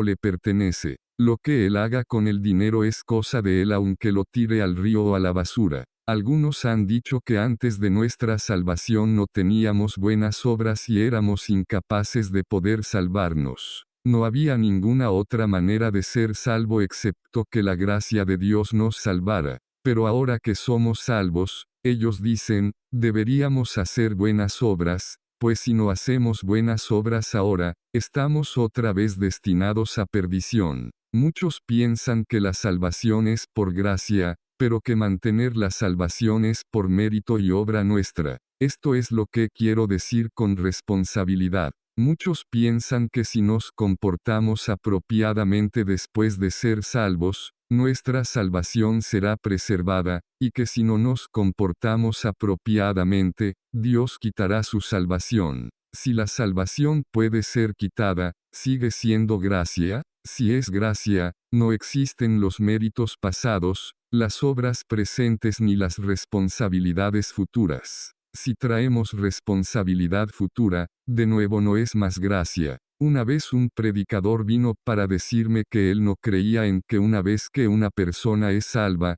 le pertenece. Lo que él haga con el dinero es cosa de él aunque lo tire al río o a la basura. Algunos han dicho que antes de nuestra salvación no teníamos buenas obras y éramos incapaces de poder salvarnos. No había ninguna otra manera de ser salvo excepto que la gracia de Dios nos salvara. Pero ahora que somos salvos, ellos dicen, deberíamos hacer buenas obras, pues si no hacemos buenas obras ahora, estamos otra vez destinados a perdición. Muchos piensan que la salvación es por gracia, pero que mantener la salvación es por mérito y obra nuestra. Esto es lo que quiero decir con responsabilidad. Muchos piensan que si nos comportamos apropiadamente después de ser salvos, nuestra salvación será preservada, y que si no nos comportamos apropiadamente, Dios quitará su salvación. Si la salvación puede ser quitada, ¿sigue siendo gracia? Si es gracia, no existen los méritos pasados, las obras presentes ni las responsabilidades futuras. Si traemos responsabilidad futura, de nuevo no es más gracia. Una vez un predicador vino para decirme que él no creía en que una vez que una persona es salva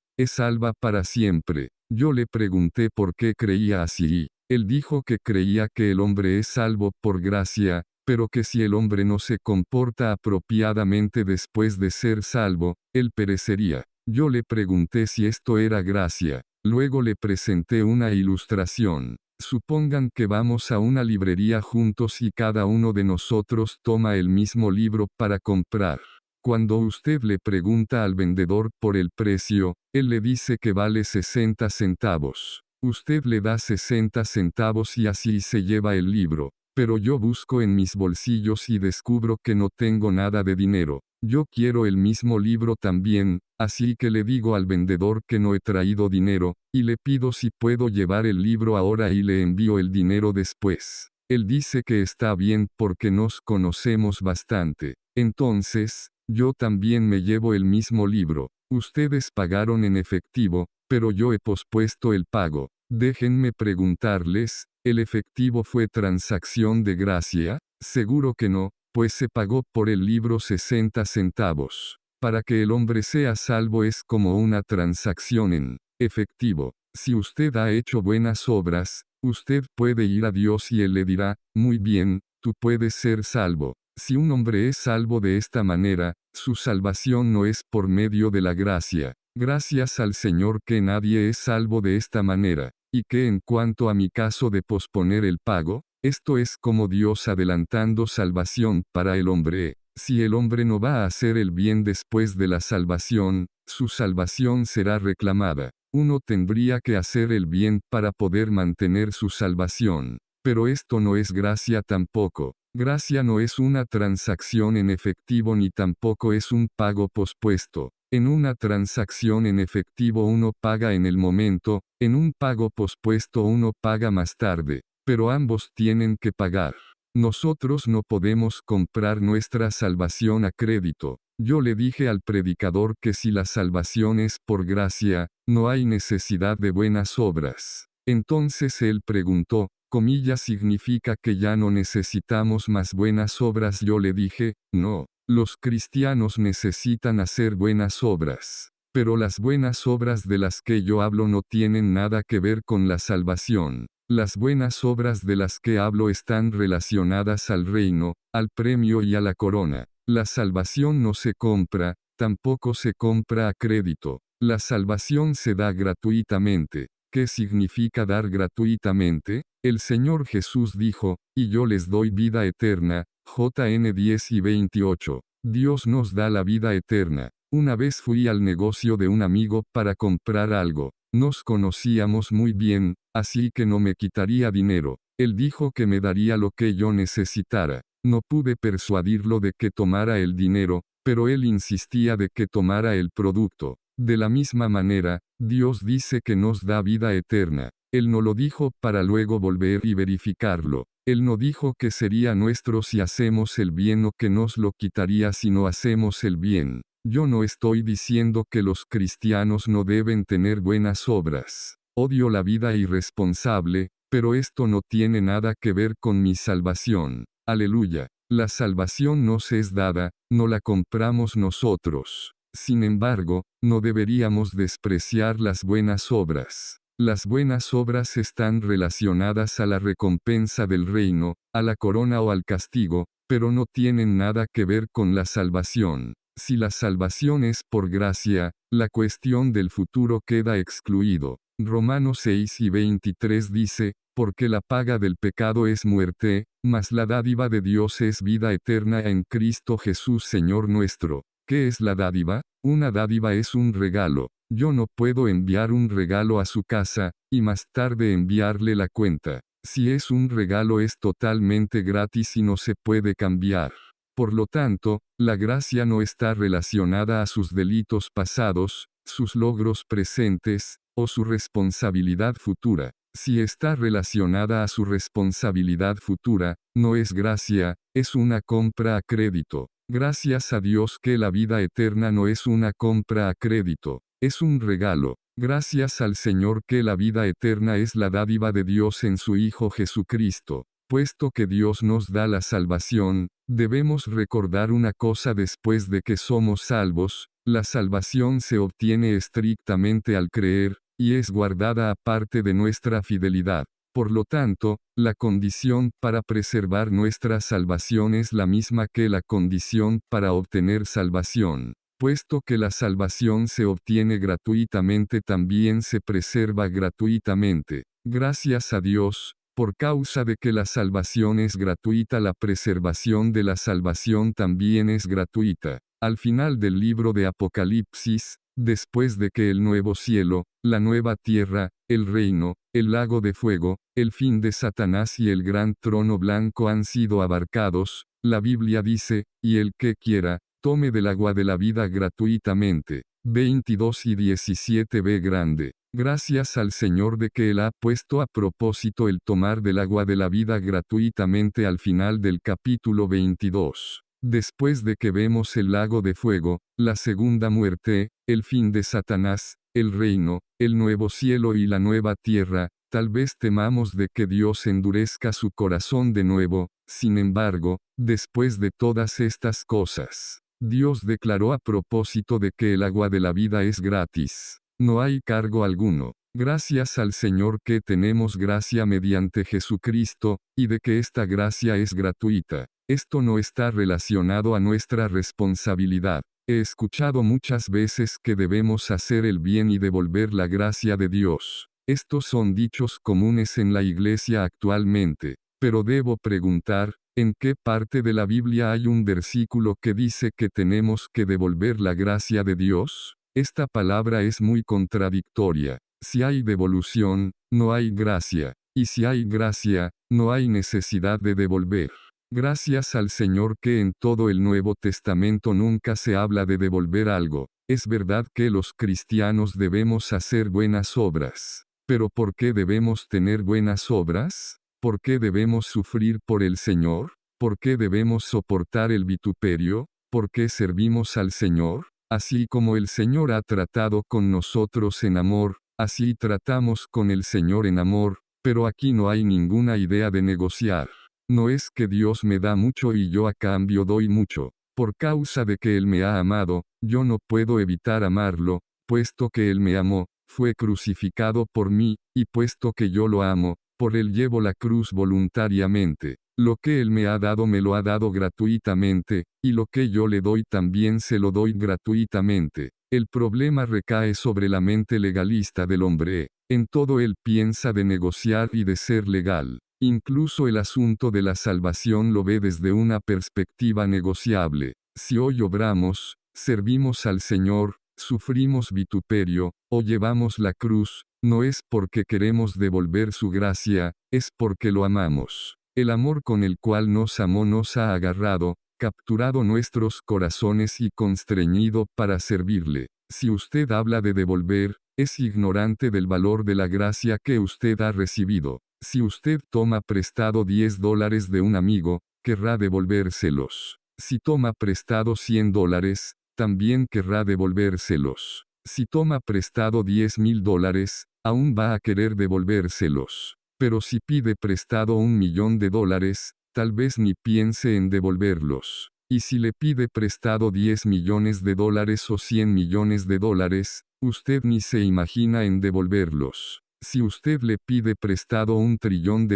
para siempre. Yo le pregunté por qué creía así. Él dijo que creía que el hombre es salvo por gracia, pero que si el hombre no se comporta apropiadamente después de ser salvo, él perecería. Yo le pregunté si esto era gracia. Luego le presenté una ilustración. Supongan que vamos a una librería juntos y cada uno de nosotros toma el mismo libro para comprar. Cuando usted le pregunta al vendedor por el precio, él le dice que vale 60 centavos. Usted le da 60 centavos y así se lleva el libro. Pero yo busco en mis bolsillos y descubro que no tengo nada de dinero. Yo quiero el mismo libro también, así que le digo al vendedor que no he traído dinero, y le pido si puedo llevar el libro ahora y le envío el dinero después. Él dice que está bien porque nos conocemos bastante. Entonces, yo también me llevo el mismo libro. Ustedes pagaron en efectivo, pero yo he pospuesto el pago. Déjenme preguntarles, ¿el efectivo fue transacción de gracia? Seguro que no, pues se pagó por el libro 60 centavos. Para que el hombre sea salvo es como una transacción en efectivo. Si usted ha hecho buenas obras, Usted puede ir a Dios y Él le dirá, muy bien, tú puedes ser salvo. Si un hombre es salvo de esta manera, su salvación no es por medio de la gracia. Gracias al Señor que nadie es salvo de esta manera. Y que en cuanto a mi caso de posponer el pago, esto es como Dios adelantando salvación para el hombre. Si el hombre no va a hacer el bien después de la salvación, su salvación será reclamada. Uno tendría que hacer el bien para poder mantener su salvación. Pero esto no es gracia tampoco. Gracia no es una transacción en efectivo ni tampoco es un pago pospuesto. En una transacción en efectivo uno paga en el momento, en un pago pospuesto uno paga más tarde, pero ambos tienen que pagar. Nosotros no podemos comprar nuestra salvación a crédito. Yo le dije al predicador que si la salvación es por gracia, no hay necesidad de buenas obras. Entonces él preguntó, ¿comillas significa que ya no necesitamos más buenas obras? Yo le dije, no, los cristianos necesitan hacer buenas obras. Pero las buenas obras de las que yo hablo no tienen nada que ver con la salvación. Las buenas obras de las que hablo están relacionadas al reino, al premio y a la corona. La salvación no se compra, tampoco se compra a crédito. La salvación se da gratuitamente. ¿Qué significa dar gratuitamente? El Señor Jesús dijo, y yo les doy vida eterna, JN 10 y 28. Dios nos da la vida eterna. Una vez fui al negocio de un amigo para comprar algo. Nos conocíamos muy bien, así que no me quitaría dinero. Él dijo que me daría lo que yo necesitara. No pude persuadirlo de que tomara el dinero, pero él insistía de que tomara el producto. De la misma manera, Dios dice que nos da vida eterna. Él no lo dijo para luego volver y verificarlo. Él no dijo que sería nuestro si hacemos el bien o que nos lo quitaría si no hacemos el bien. Yo no estoy diciendo que los cristianos no deben tener buenas obras. Odio la vida irresponsable, pero esto no tiene nada que ver con mi salvación. Aleluya. La salvación nos es dada, no la compramos nosotros. Sin embargo, no deberíamos despreciar las buenas obras. Las buenas obras están relacionadas a la recompensa del reino, a la corona o al castigo, pero no tienen nada que ver con la salvación. Si la salvación es por gracia, la cuestión del futuro queda excluido. Romanos 6 y 23 dice, porque la paga del pecado es muerte, mas la dádiva de Dios es vida eterna en Cristo Jesús Señor nuestro. ¿Qué es la dádiva? Una dádiva es un regalo. Yo no puedo enviar un regalo a su casa, y más tarde enviarle la cuenta. Si es un regalo es totalmente gratis y no se puede cambiar. Por lo tanto, la gracia no está relacionada a sus delitos pasados, sus logros presentes, o su responsabilidad futura. Si está relacionada a su responsabilidad futura, no es gracia, es una compra a crédito. Gracias a Dios que la vida eterna no es una compra a crédito, es un regalo. Gracias al Señor que la vida eterna es la dádiva de Dios en su Hijo Jesucristo. Puesto que Dios nos da la salvación, debemos recordar una cosa después de que somos salvos, la salvación se obtiene estrictamente al creer, y es guardada aparte de nuestra fidelidad. Por lo tanto, la condición para preservar nuestra salvación es la misma que la condición para obtener salvación. Puesto que la salvación se obtiene gratuitamente, también se preserva gratuitamente. Gracias a Dios, por causa de que la salvación es gratuita, la preservación de la salvación también es gratuita. Al final del libro de Apocalipsis, después de que el nuevo cielo, la nueva tierra, el reino, el lago de fuego, el fin de Satanás y el gran trono blanco han sido abarcados, la Biblia dice, y el que quiera, tome del agua de la vida gratuitamente. 22 y 17b grande. Gracias al Señor de que Él ha puesto a propósito el tomar del agua de la vida gratuitamente al final del capítulo 22. Después de que vemos el lago de fuego, la segunda muerte, el fin de Satanás, el reino, el nuevo cielo y la nueva tierra, tal vez temamos de que Dios endurezca su corazón de nuevo. Sin embargo, después de todas estas cosas, Dios declaró a propósito de que el agua de la vida es gratis. No hay cargo alguno. Gracias al Señor que tenemos gracia mediante Jesucristo, y de que esta gracia es gratuita. Esto no está relacionado a nuestra responsabilidad. He escuchado muchas veces que debemos hacer el bien y devolver la gracia de Dios. Estos son dichos comunes en la iglesia actualmente. Pero debo preguntar, ¿en qué parte de la Biblia hay un versículo que dice que tenemos que devolver la gracia de Dios? Esta palabra es muy contradictoria. Si hay devolución, no hay gracia. Y si hay gracia, no hay necesidad de devolver. Gracias al Señor que en todo el Nuevo Testamento nunca se habla de devolver algo. Es verdad que los cristianos debemos hacer buenas obras. Pero ¿por qué debemos tener buenas obras? ¿Por qué debemos sufrir por el Señor? ¿Por qué debemos soportar el vituperio? ¿Por qué servimos al Señor? Así como el Señor ha tratado con nosotros en amor, así tratamos con el Señor en amor, pero aquí no hay ninguna idea de negociar. No es que Dios me da mucho y yo a cambio doy mucho. Por causa de que Él me ha amado, yo no puedo evitar amarlo, puesto que Él me amó, fue crucificado por mí, y puesto que yo lo amo, por Él llevo la cruz voluntariamente. Lo que Él me ha dado me lo ha dado gratuitamente, y lo que yo le doy también se lo doy gratuitamente. El problema recae sobre la mente legalista del hombre. En todo él piensa de negociar y de ser legal. Incluso el asunto de la salvación lo ve desde una perspectiva negociable. Si hoy obramos, servimos al Señor, sufrimos vituperio, o llevamos la cruz, no es porque queremos devolver su gracia, es porque lo amamos. El amor con el cual nos amó nos ha agarrado, capturado nuestros corazones y constreñido para servirle. Si usted habla de devolver, es ignorante del valor de la gracia que usted ha recibido. Si usted toma prestado $10 de un amigo, querrá devolvérselos. Si toma prestado $100, también querrá devolvérselos. Si toma prestado $10,000, aún va a querer devolvérselos. Pero si pide prestado $1,000,000, tal vez ni piense en devolverlos. Y si le pide prestado $10 millones o $100 millones, usted ni se imagina en devolverlos. Si usted le pide prestado $1 trillón,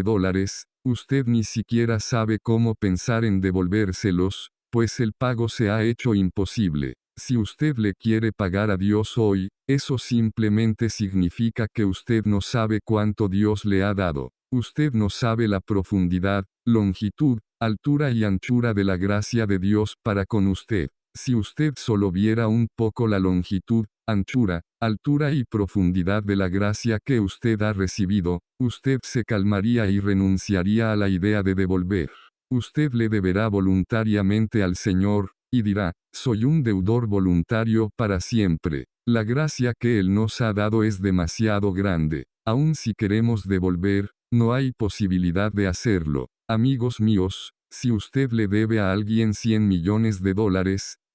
usted ni siquiera sabe cómo pensar en devolvérselos, pues el pago se ha hecho imposible. Si usted le quiere pagar a Dios hoy, eso simplemente significa que usted no sabe cuánto Dios le ha dado. Usted no sabe la profundidad, longitud, altura y anchura de la gracia de Dios para con usted. Si usted solo viera un poco la longitud, anchura, altura y profundidad de la gracia que usted ha recibido, usted se calmaría y renunciaría a la idea de devolver. Usted le deberá voluntariamente al Señor, y dirá, soy un deudor voluntario para siempre. La gracia que Él nos ha dado es demasiado grande. Aun si queremos devolver, no hay posibilidad de hacerlo. Amigos míos, si usted le debe a alguien $100 millones,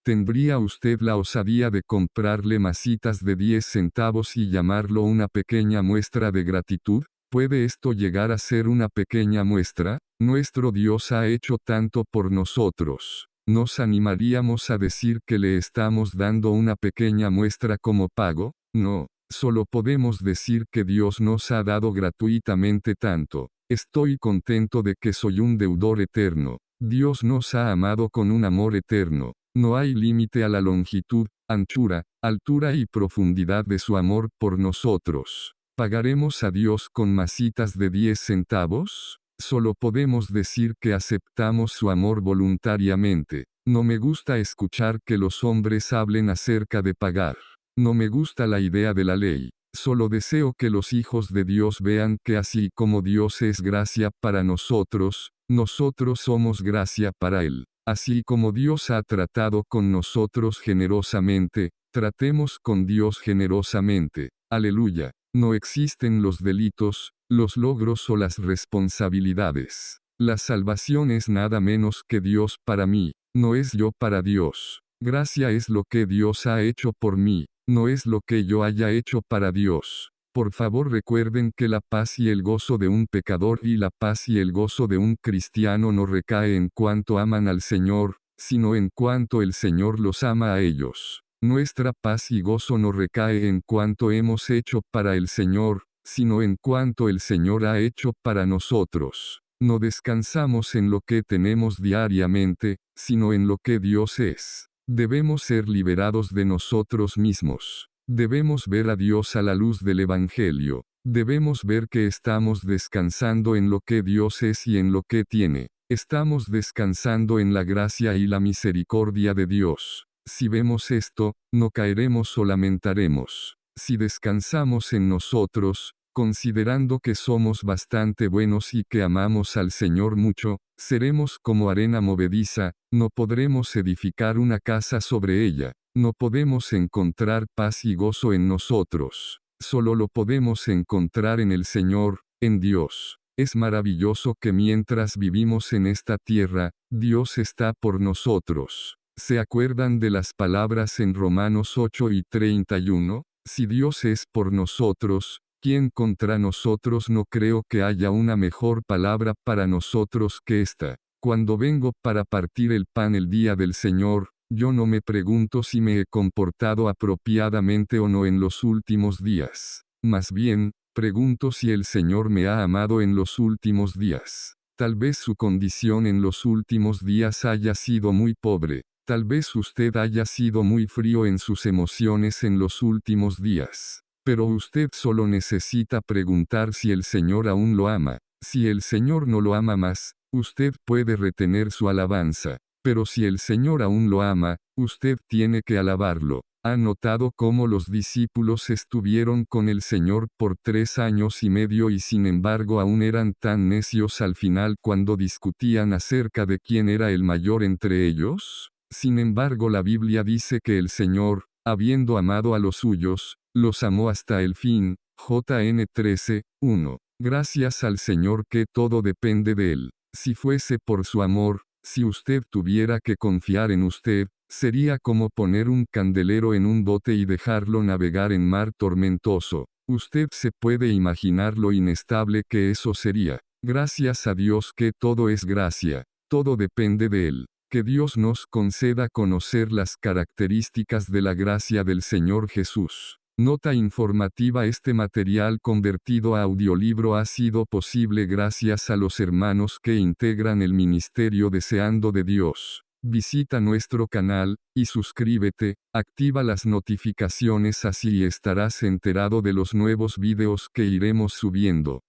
¿tendría usted la osadía de comprarle masitas de 10 centavos y llamarlo una pequeña muestra de gratitud? ¿Puede esto llegar a ser una pequeña muestra? Nuestro Dios ha hecho tanto por nosotros. ¿Nos animaríamos a decir que le estamos dando una pequeña muestra como pago? No, solo podemos decir que Dios nos ha dado gratuitamente tanto. Estoy contento de que soy un deudor eterno. Dios nos ha amado con un amor eterno. No hay límite a la longitud, anchura, altura y profundidad de su amor por nosotros. ¿Pagaremos a Dios con masitas de 10 centavos? Solo podemos decir que aceptamos su amor voluntariamente. No me gusta escuchar que los hombres hablen acerca de pagar. No me gusta la idea de la ley. Solo deseo que los hijos de Dios vean que así como Dios es gracia para nosotros, nosotros somos gracia para Él. Así como Dios ha tratado con nosotros generosamente, tratemos con Dios generosamente. Aleluya. No existen los delitos, los logros o las responsabilidades. La salvación es nada menos que Dios para mí, no es yo para Dios. Gracia es lo que Dios ha hecho por mí, no es lo que yo haya hecho para Dios. Por favor recuerden que la paz y el gozo de un pecador y la paz y el gozo de un cristiano no recae en cuanto aman al Señor, sino en cuanto el Señor los ama a ellos. Nuestra paz y gozo no recae en cuanto hemos hecho para el Señor, sino en cuanto el Señor ha hecho para nosotros. No descansamos en lo que tenemos diariamente, sino en lo que Dios es. Debemos ser liberados de nosotros mismos. Debemos ver a Dios a la luz del Evangelio. Debemos ver que estamos descansando en lo que Dios es y en lo que tiene. Estamos descansando en la gracia y la misericordia de Dios. Si vemos esto, no caeremos o lamentaremos. Si descansamos en nosotros, considerando que somos bastante buenos y que amamos al Señor mucho, seremos como arena movediza, no podremos edificar una casa sobre ella, no podemos encontrar paz y gozo en nosotros, solo lo podemos encontrar en el Señor, en Dios. Es maravilloso que mientras vivimos en esta tierra, Dios está por nosotros. ¿Se acuerdan de las palabras en Romanos 8:31? Si Dios es por nosotros, ¿quién contra nosotros? No creo que haya una mejor palabra para nosotros que esta. Cuando vengo para partir el pan el día del Señor, yo no me pregunto si me he comportado apropiadamente o no en los últimos días. Más bien, pregunto si el Señor me ha amado en los últimos días. Tal vez su condición en los últimos días haya sido muy pobre. Tal vez usted haya sido muy frío en sus emociones en los últimos días. Pero usted solo necesita preguntar si el Señor aún lo ama. Si el Señor no lo ama más, usted puede retener su alabanza. Pero si el Señor aún lo ama, usted tiene que alabarlo. ¿Ha notado cómo los discípulos estuvieron con el Señor por 3 años y medio y sin embargo aún eran tan necios al final cuando discutían acerca de quién era el mayor entre ellos? Sin embargo, la Biblia dice que el Señor, habiendo amado a los suyos, los amó hasta el fin. JN 13:1. Gracias al Señor que todo depende de Él. Si fuese por su amor, si usted tuviera que confiar en usted, sería como poner un candelero en un bote y dejarlo navegar en mar tormentoso. Usted se puede imaginar lo inestable que eso sería. Gracias a Dios que todo es gracia. Todo depende de Él. Que Dios nos conceda conocer las características de la gracia del Señor Jesús. Nota informativa: este material convertido a audiolibro ha sido posible gracias a los hermanos que integran el ministerio Deseando de Dios. Visita nuestro canal, y suscríbete, activa las notificaciones, así estarás enterado de los nuevos videos que iremos subiendo.